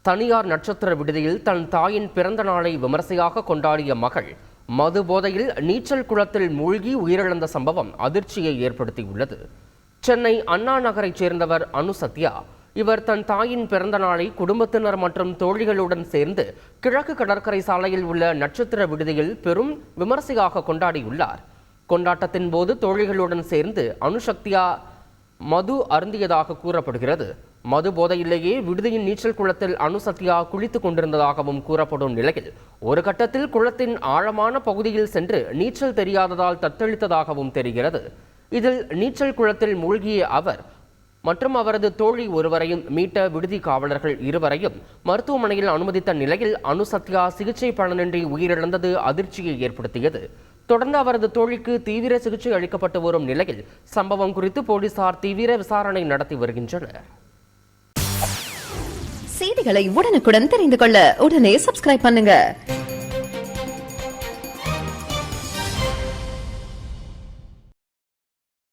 தனியார் நட்சத்திர விடுதியில் தன் தாயின் பிறந்த நாளை விமர்சையாக கொண்டாடிய மகள் மது போதையில் நீச்சல் குளத்தில் மூழ்கி உயிரிழந்த சம்பவம் அதிர்ச்சியை ஏற்படுத்தியுள்ளது. சென்னை அண்ணா நகரைச் சேர்ந்தவர் அனுசத்யா. இவர் தன் தாயின் பிறந்த நாளை குடும்பத்தினர் மற்றும் தோழிகளுடன் சேர்ந்து கிழக்கு கடற்கரை சாலையில் உள்ள நட்சத்திர விடுதியில் பெரும் விமர்சையாக கொண்டாடியுள்ளார். கொண்டாட்டத்தின் போது தோழிகளுடன் சேர்ந்து அனுசத்யா மது அருந்தியதாக கூறப்படுகிறது. மது போதையிலேயே விடுதியின் நீச்சல் குளத்தில் அனுசத்யா குளித்துக் கொண்டிருந்ததாகவும் கூறப்படும் நிலையில் ஒரு கட்டத்தில் குளத்தின் ஆழமான பகுதியில் சென்று நீச்சல் தெரியாததால் தத்தளித்ததாகவும் தெரிகிறது. இதில் நீச்சல் குளத்தில் மூழ்கிய அவர் மற்றும் அவரது தோழி ஒருவரையும் மீட்ட விடுதி காவலர்கள் இருவரையும் மருத்துவமனையில் அனுமதித்த நிலையில் அனுசத்யா சிகிச்சை பலனின்றி உயிரிழந்தது அதிர்ச்சியை ஏற்படுத்தியது. தொடர்ந்து அவரது தோழிக்கு தீவிர சிகிச்சை அளிக்கப்பட்டு வரும் நிலையில் சம்பவம் குறித்து போலீசார் தீவிர விசாரணை நடத்தி வருகின்றனர். செய்திகளை உடனுக்குடன் தெரிந்து கொள்ள உடனே சப்ஸ்கிரைப் பண்ணுங்க.